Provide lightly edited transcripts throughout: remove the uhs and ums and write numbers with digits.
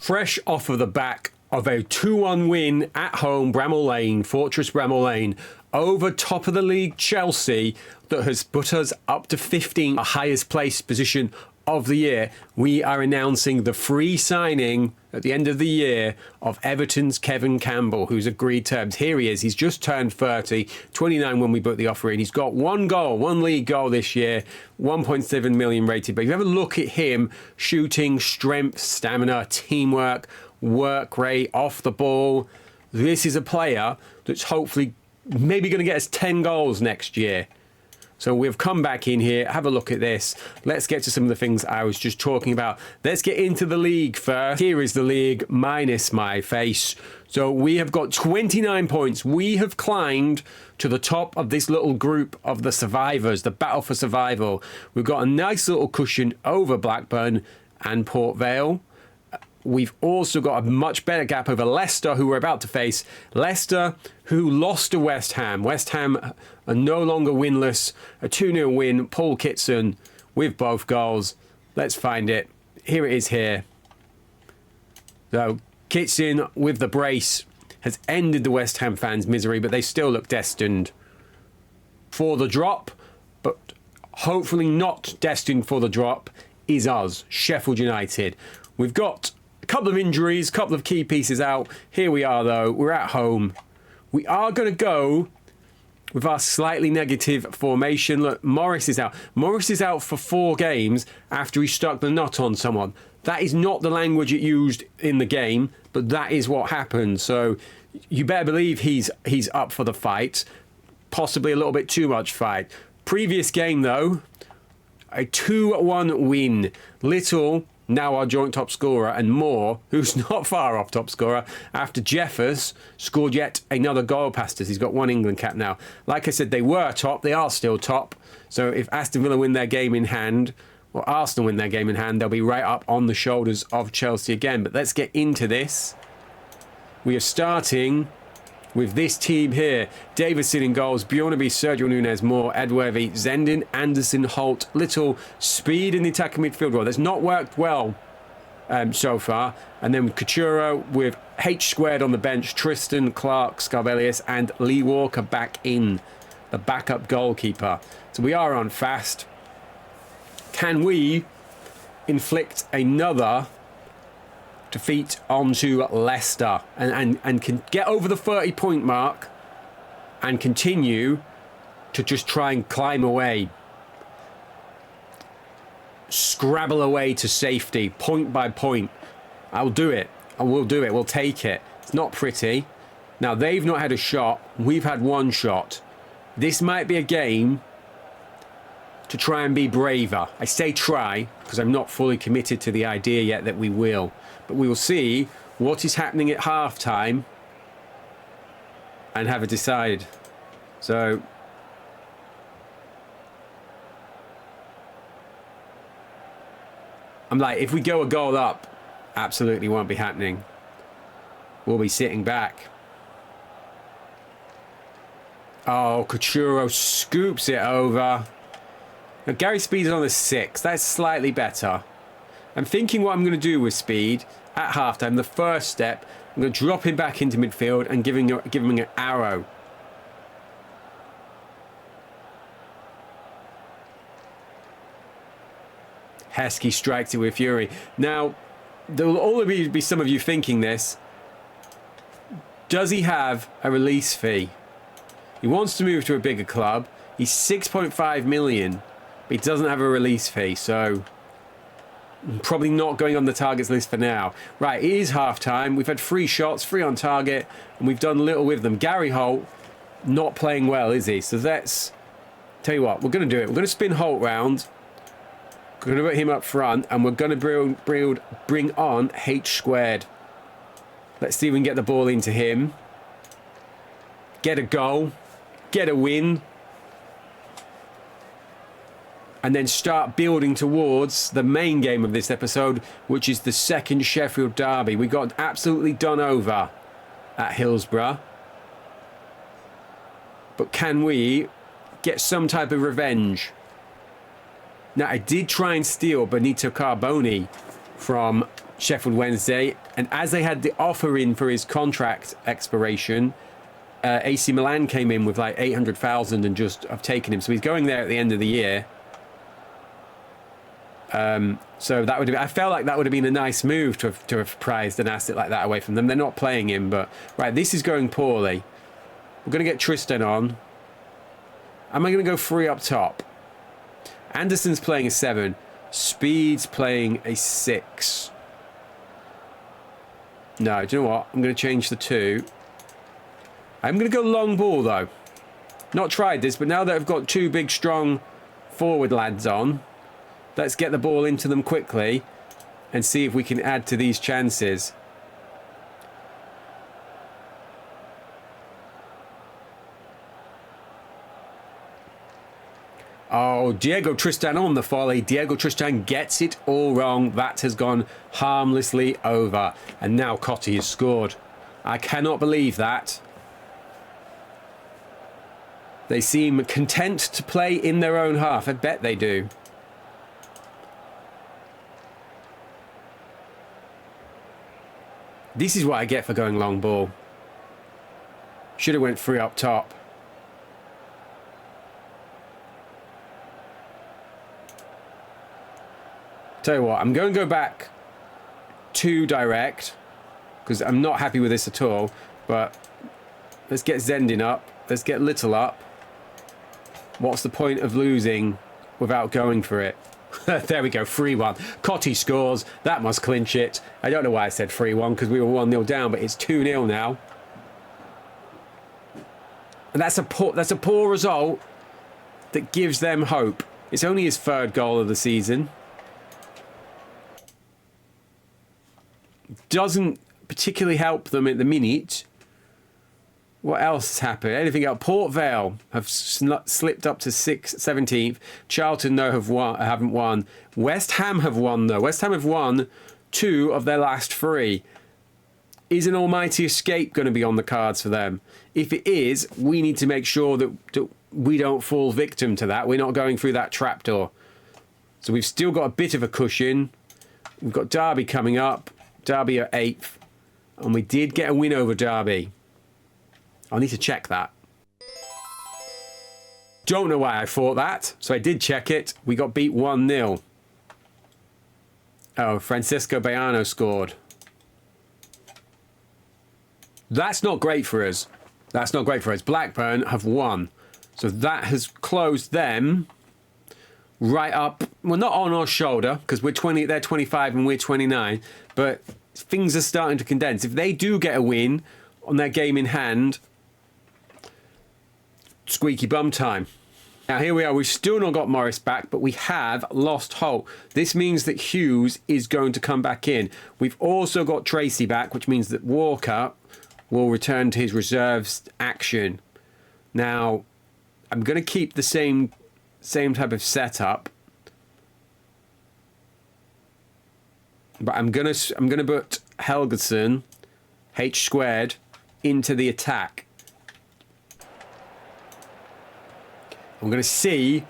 fresh off of the back of a 2-1 win at home, Bramall Lane, Fortress Bramall Lane, over top of the league Chelsea, that has put us up to 15th, the highest placed position of the year. We are announcing the free signing at the end of the year of Everton's Kevin Campbell, who's agreed terms. Here he is. He's just turned 30, 29 when we put the offer in. He's got one goal, one league goal this year, 1.7 million rated. But if you have a look at him, shooting, strength, stamina, teamwork, work rate, off the ball, this is a player that's hopefully maybe going to get us 10 goals next year. So we've come back in here, have a look at this. Let's get to some of the things I was just talking about. Let's get into the league first. Here is the league minus my face. So we have got 29 points. We have climbed to the top of this little group of the survivors, the battle for survival. We've got a nice little cushion over Blackburn and Port Vale. We've also got a much better gap over Leicester, who we're about to face. Leicester, who lost to West Ham. West Ham are no longer winless. A 2-0 win. Paul Kitson with both goals. Let's find it. Here it is here. So Kitson with the brace has ended the West Ham fans' misery, but they still look destined for the drop. But hopefully not destined for the drop is us, Sheffield United. We've got a couple of injuries, a couple of key pieces out. Here we are, though. We're at home. We are going to go with our slightly negative formation. Look, Morris is out. Morris is out for 4 games after he stuck the nut on someone. That is not the language it used in the game, but that is what happened. So you better believe he's up for the fight. Possibly a little bit too much fight. Previous game, though, a 2-1 win. Little, now our joint top scorer, and Moore, who's not far off top scorer, after Jeffers scored yet another goal past us. He's got 1 England cap now. Like I said, they were top. They are still top. So if Aston Villa win their game in hand, or Arsenal win their game in hand, they'll be right up on the shoulders of Chelsea again. But let's get into this. We are starting with this team here. Davison in goals, Bjornaby, Sergio Nunez, Moore, Edworthy, Zendin, Anderson, Holt, Little, speed in the attacking midfield role. That's not worked well so far. And then Couture with H squared on the bench, Tristan, Clark, Scarbelius, and Lee Walker back in, the backup goalkeeper. So we are on fast. Can we inflict another defeat onto Leicester and can get over the 30-point mark and continue to just try and climb away, scrabble away to safety, point by point? I'll do it. I will do it. We'll take it. It's not pretty. Now, they've not had a shot. We've had 1 shot. This might be a game to try and be braver. I say try because I'm not fully committed to the idea yet that we will. But we will see what is happening at half-time and have a decide. So I'm like, if we go a goal up, absolutely won't be happening. We'll be sitting back. Oh, Couture scoops it over. Now, Gary Speed's on the 6. That's slightly better. I'm thinking what I'm going to do with Speed at halftime. The first step, I'm going to drop him back into midfield and give him an arrow. Heskey strikes it with fury. Now, there will already be some of you thinking this. Does he have a release fee? He wants to move to a bigger club. He's 6.5 million, but he doesn't have a release fee, so probably not going on the targets list for now. Right, it is half-time. We've had 3 shots, 3 on target, and we've done little with them. Gary Holt not playing well, is he? So let's tell you what, we're going to do it. We're going to spin Holt round. We're going to put him up front, and we're going to bring on H squared. Let's see if we can get the ball into him. Get a goal. Get a win. And then start building towards the main game of this episode, which is the second Sheffield derby. We got absolutely done over at Hillsborough. But can we get some type of revenge? Now, I did try and steal Benito Carboni from Sheffield Wednesday. And as they had the offer in for his contract expiration, AC Milan came in with like 800,000 and just have taken him. So he's going there at the end of the year. So that would have, I felt like that would have been a nice move to have prized an asset like that away from them. They're not playing him, but right, this is going poorly. We're going to get Tristan on. Am I going to go 3 up top? Anderson's playing a 7. Speed's playing a 6. No, do you know what? I'm going to change the 2. I'm going to go long ball, though. Not tried this, but now that I've got 2 big, strong forward lads on, let's get the ball into them quickly and see if we can add to these chances. Oh, Diego Tristan on the volley. Diego Tristan gets it all wrong. That has gone harmlessly over. And now Cottee has scored. I cannot believe that. They seem content to play in their own half. I bet they do. This is what I get for going long ball. Should have went 3 up top. Tell you what, I'm going to go back to direct because I'm not happy with this at all. But let's get Zendin up. Let's get Little up. What's the point of losing without going for it? There we go, 3-1. Cottee scores. That must clinch it. I don't know why I said 3-1 because we were 1-0 down, but it's 2-0 now. And that's a poor result that gives them hope. It's only his 3rd goal of the season. Doesn't particularly help them at the minute. What else has happened? Anything else? Port Vale have slipped up to 17th. Charlton, though, haven't won. West Ham have won, though. West Ham have won 2 of their last 3. Is an almighty escape going to be on the cards for them? If it is, we need to make sure that we don't fall victim to that. We're not going through that trapdoor. So we've still got a bit of a cushion. We've got Derby coming up. Derby are 8th. And we did get a win over Derby. I'll need to check that. Don't know why I thought that. So I did check it. We got beat 1-0. Oh, Francisco Bayano scored. That's not great for us. That's not great for us. Blackburn have won. So that has closed them right up. Well, not on our shoulder because we're 20. They're 25 and we're 29. But things are starting to condense. If they do get a win on their game in hand, squeaky bum time. Now here we are. We've still not got Morris back, but we have lost Holt. This means that Hughes is going to come back in. We've also got Tracy back, which means that Walker will return to his reserves action. Now, I'm going to keep the same type of setup, but I'm gonna put Helgeson H² into the attack. I'm going to see,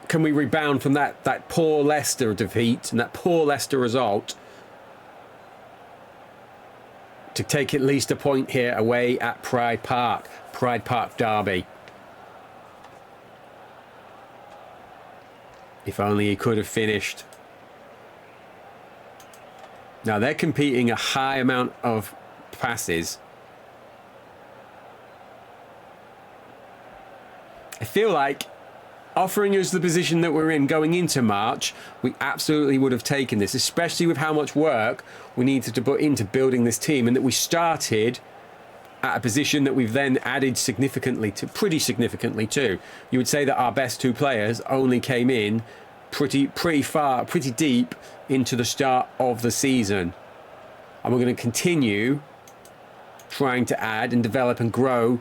can we rebound from that poor Leicester defeat and that poor Leicester result to take at least a point here away at Pride Park Derby. If only he could have finished. Now they're competing a high amount of passes. I feel like offering us the position that we're in going into March, we absolutely would have taken this, especially with how much work we needed to put into building this team, and that we started at a position that we've then added pretty significantly to. You would say that our best 2 players only came in pretty deep into the start of the season. And we're going to continue trying to add and develop and grow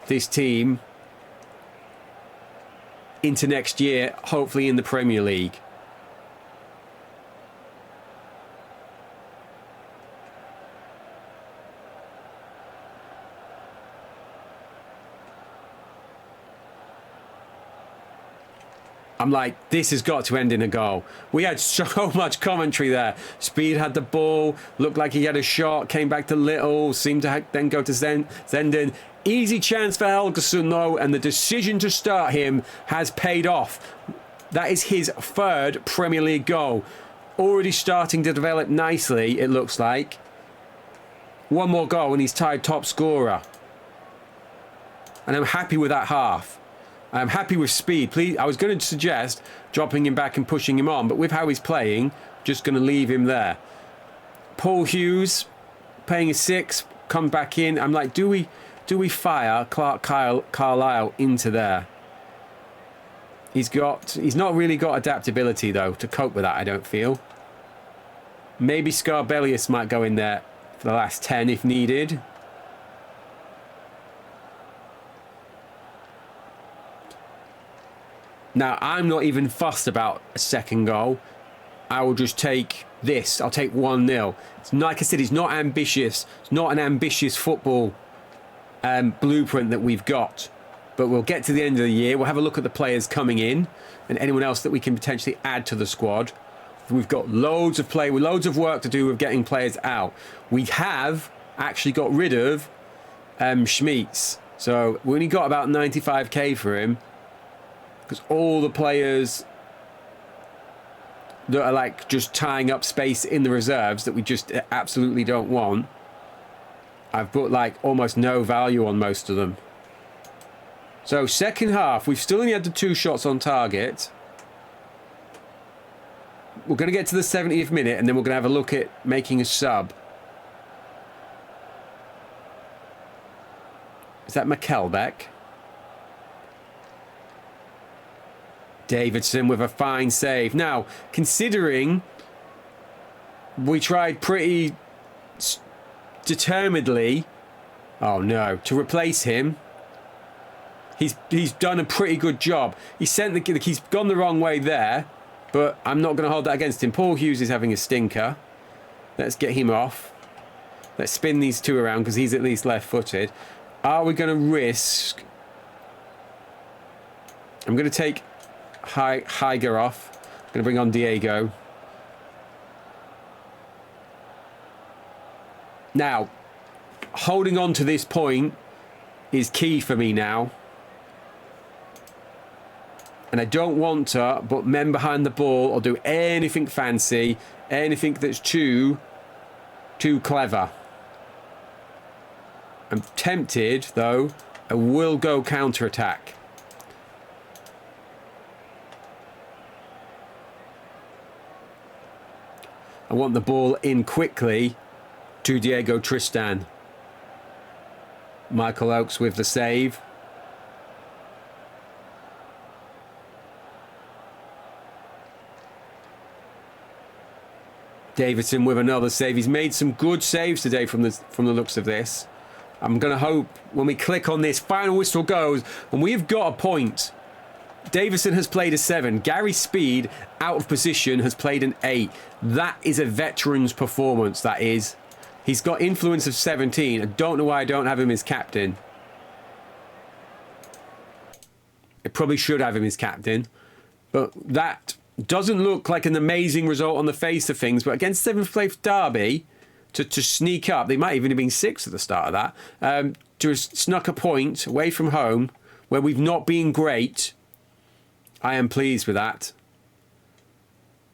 this team into next year, hopefully in the Premier League. I'm like, this has got to end in a goal. We had so much commentary there. Speed had the ball, looked like he had a shot, came back to Little, seemed to then go to Zenden. Easy chance for Helgeson though, and the decision to start him has paid off. That is his third Premier League goal. Already starting to develop nicely, it looks like. One more goal and he's tied top scorer. And I'm happy with that half. I'm happy with Speed. Please, I was going to suggest dropping him back and pushing him on, but with how he's playing, just going to leave him there. Paul Hughes paying a 6, come back in. I'm like, do we fire Carlisle into there? He's not really got adaptability though to cope with that, I don't feel. Maybe Scarbellius might go in there for the last 10 if needed. Now, I'm not even fussed about a second goal. I will just take this. I'll take 1-0. It's not, like I said, it's not ambitious. It's not an ambitious football blueprint that we've got. But we'll get to the end of the year. We'll have a look at the players coming in and anyone else that we can potentially add to the squad. We've got loads of loads of work to do with getting players out. We have actually got rid of Schmeets. So we only got about 95k for him. Because all the players that are like just tying up space in the reserves that we just absolutely don't want, I've put like almost no value on most of them. So second half, we've still only had the 2 shots on target. We're going to get to the 70th minute and then we're going to have a look at making a sub. Is that McKelbeck? Davidson with a fine save. Now, considering we tried pretty determinedly, oh no, to replace him, he's done a pretty good job. He's gone the wrong way there, but I'm not going to hold that against him. Paul Hughes is having a stinker. Let's get him off. Let's spin these 2 around because he's at least left-footed. Are we going to risk? I'm going to take Heiger off. I'm going to bring on Diego. Now, holding on to this point is key for me now. And I don't want to but men behind the ball or do anything fancy, anything that's too clever. I'm tempted, though. I will go counter-attack. I want the ball in quickly to Diego Tristan. Michael Oakes with the save. Davidson with another save. He's made some good saves today from the looks of this. I'm going to hope when we click on this, final whistle goes, and we've got a point. Davison has played a 7. Gary Speed, out of position, has played an 8. That is a veteran's performance, that is. He's got influence of 17. I don't know why I don't have him as captain. I probably should have him as captain. But that doesn't look like an amazing result on the face of things. But against 7th place Derby, to sneak up, they might even have been 6th at the start of that, to have snuck a point away from home where we've not been great. I am pleased with that.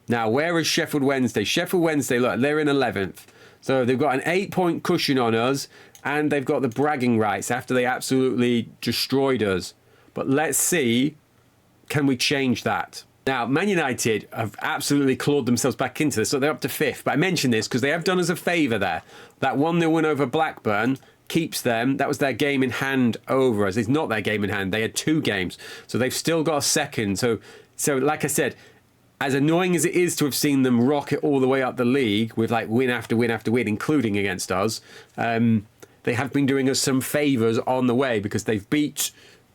Now, where is Sheffield Wednesday? Sheffield Wednesday, look, they're in 11th. So they've got an 8-point cushion on us, and they've got the bragging rights after they absolutely destroyed us. But let's see, can we change that? Now, Man United have absolutely clawed themselves back into this, so they're up to 5th. But I mention this because they have done us a favour there. That 1-0 win over Blackburn keeps them. That was their game in hand over us. It's not their game in hand. They had 2 games. So they've still got a second. So like I said, as annoying as it is to have seen them rocket all the way up the league with like win after win after win, including against us, they have been doing us some favours on the way because they've beat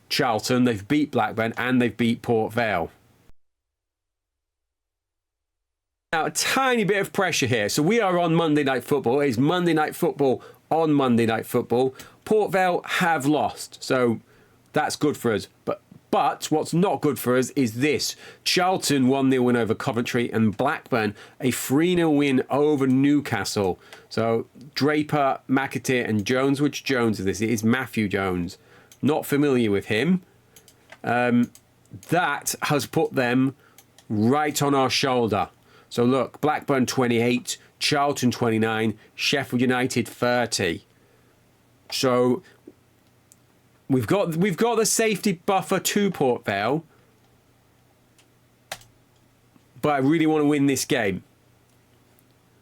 Charlton, they've beat Blackburn, and they've beat Port Vale. Now, a tiny bit of pressure here. So we are on Monday Night Football. It's Monday Night Football on Monday Night Football. Port Vale have lost, so that's good for us. But But what's not good for us is this. Charlton 1-0 win over Coventry, and Blackburn a 3-0 win over Newcastle. So Draper, McAteer and Jones. Which Jones is this? It is Matthew Jones. Not familiar with him. That has put them right on our shoulder. So look, Blackburn 28, Charlton 29, Sheffield United 30. So we've got the safety buffer to Port Vale, but I really want to win this game,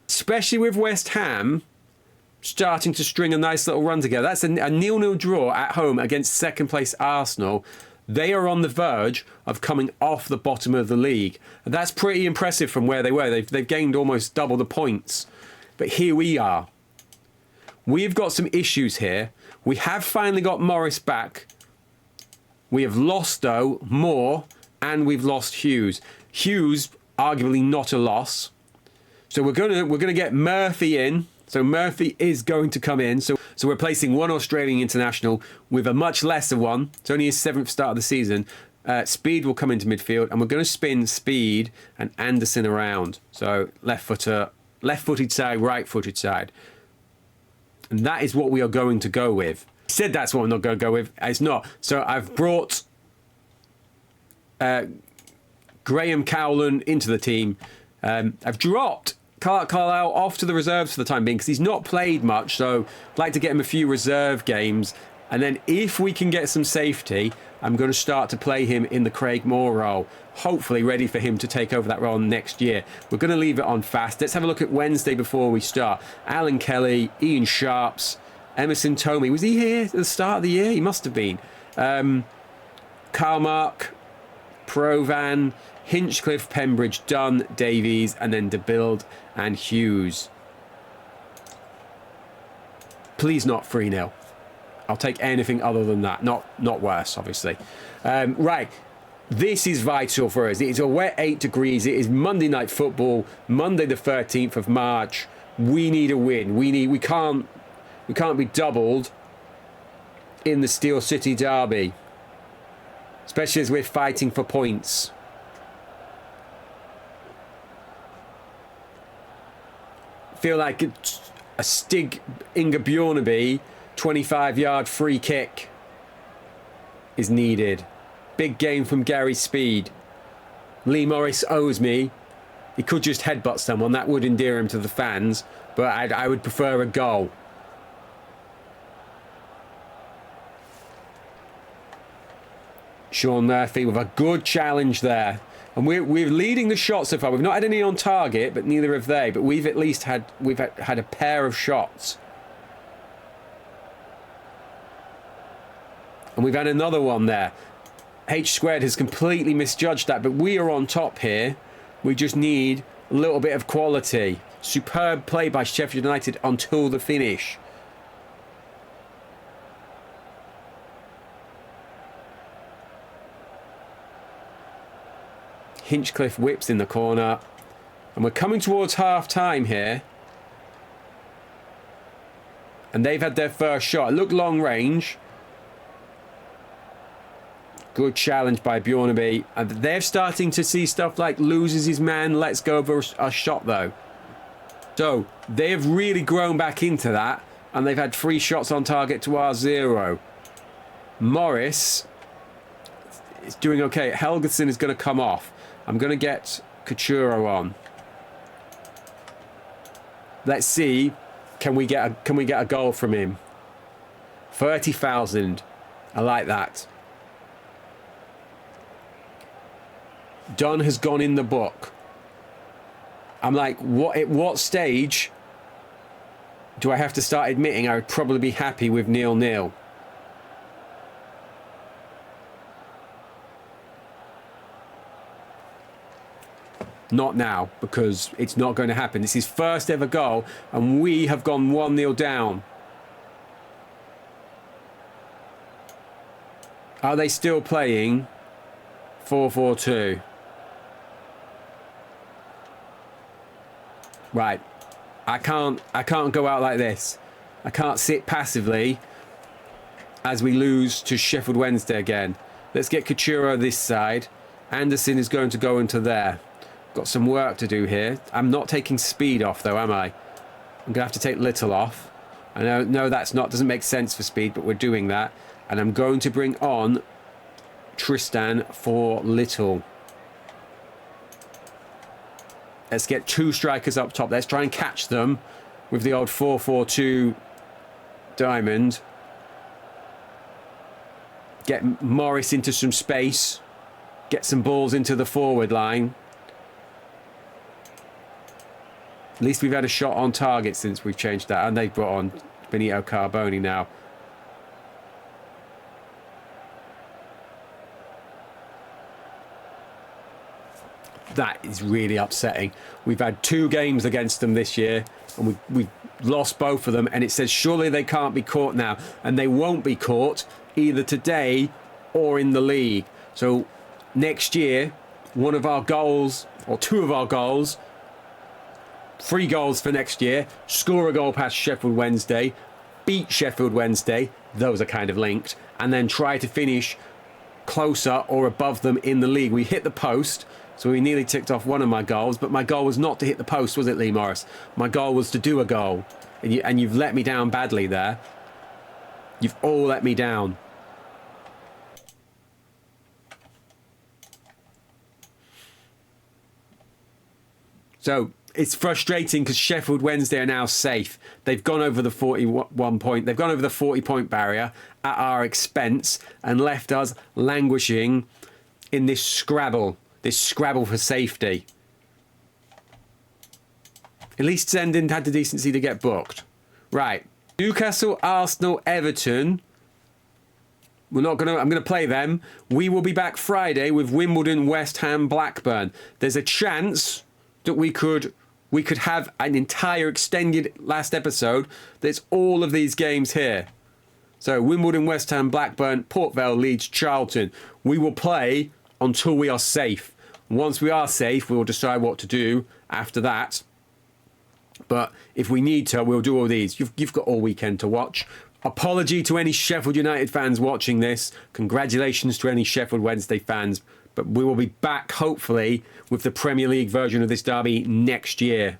especially with West Ham starting to string a nice little run together. That's a 0-0 draw at home against second place Arsenal. They are on the verge of coming off the bottom of the league. And that's pretty impressive from where they were. They've gained almost double the points. But here we are. We've got some issues here. We have finally got Morris back. We have lost, though, Moore, and we've lost Hughes. Hughes, arguably not a loss. So we're gonna get Murphy in. So Murphy is going to come in. So we're replacing one Australian international with a much lesser one. It's only his 7th start of the season. Speed will come into midfield, and we're going to spin Speed and Anderson around. So left-footed side, right-footed side. And that is what we are going to go with. I said that's what I'm not going to go with. It's not. So I've brought Graham Cowland into the team. I've dropped Carlisle off to the reserves for the time being because he's not played much, so I'd like to get him a few reserve games, and then if we can get some safety, I'm going to start to play him in the Craig Moore role, hopefully ready for him to take over that role next year. We're going to leave it on fast. Let's have a look at Wednesday before we start. Alan Kelly, Ian Sharps, Emerson Tomey. Was he here at the start of the year? He must have been. Carmark, Provan, Hinchcliffe, Pembridge, Dunn, Davies, and then DeBuild and Hughes. Please not 3-0. I'll take anything other than that. Not worse, obviously. Right. This is vital for us. It is a wet 8 degrees. It is Monday Night Football, Monday the 13th of March. We need a win. We can't be doubled in the Steel City derby, especially as we're fighting for points. Feel like a Stig Inga Bjornaby 25-yard free kick is needed. Big game from Gary Speed. Lee Morris owes me. He could just headbutt someone. That would endear him to the fans, but I would prefer a goal. Sean Murphy with a good challenge there. And we're leading the shots so far. We've not had any on target, but neither have they. But we've at least had a pair of shots. And we've had another one there. H² has completely misjudged that, but we are on top here. We just need a little bit of quality. Superb play by Sheffield United until the finish. Hinchcliffe whips in the corner. And we're coming towards half-time here. And they've had their first shot. It looked long range. Good challenge by Bjornaby. And they're starting to see stuff like loses his man, lets go of a shot though. So they have really grown back into that. And they've had 3 shots on target to our 0. Morris is doing okay. Helgeson is going to come off. I'm going to get Couture on. Let's see. Can we get a goal from him? 30,000. I like that. Dunn has gone in the book. I'm like, at what stage do I have to start admitting I would probably be happy with 0-0? Not now, because it's not going to happen. It's his first ever goal, and we have gone 1-0 down. Are they still playing 4-4-2? Right. I can't go out like this. I can't sit passively as we lose to Sheffield Wednesday again. Let's get Couture this side. Anderson is going to go into there. Got some work to do here. I'm not taking speed off though, am I? I'm going to have to take Little off. I know, no, that's not, doesn't make sense for speed, but we're doing that. And I'm going to bring on Tristan for Little. Let's get 2 strikers up top. Let's try and catch them with the old 4-4-2 diamond. Get Morris into some space. Get some balls into the forward line. At least we've had a shot on target since we've changed that. And they've brought on Benito Carboni now. That is really upsetting. We've had 2 games against them this year and we've lost both of them, and it says surely they can't be caught now, and they won't be caught either today or in the league. So next year, one of our goals, or 2 of our goals, 3 goals for next year: score a goal past Sheffield Wednesday, beat Sheffield Wednesday, those are kind of linked, and then try to finish closer or above them in the league. We hit the post, so we nearly ticked off one of my goals, but my goal was not to hit the post, was it, Lee Morris? My goal was to do a goal, and you've let me down badly there. You've all let me down. So it's frustrating because Sheffield Wednesday are now safe. They've gone over the 41 point. They've gone over the 40-point barrier at our expense and left us languishing in this scrabble for safety. At least Zendon had the decency to get booked. Right. Newcastle, Arsenal, Everton. I'm going to play them. We will be back Friday with Wimbledon, West Ham, Blackburn. There's a chance that we could have an entire extended last episode that's all of these games here. So Wimbledon, West Ham, Blackburn, Port Vale, Leeds, Charlton. We will play until we are safe. Once we are safe, we will decide what to do after that. But if we need to, we'll do all these. You've got all weekend to watch. Apology to any Sheffield United fans watching this. Congratulations to any Sheffield Wednesday fans. But we will be back, hopefully, with the Premier League version of this derby next year.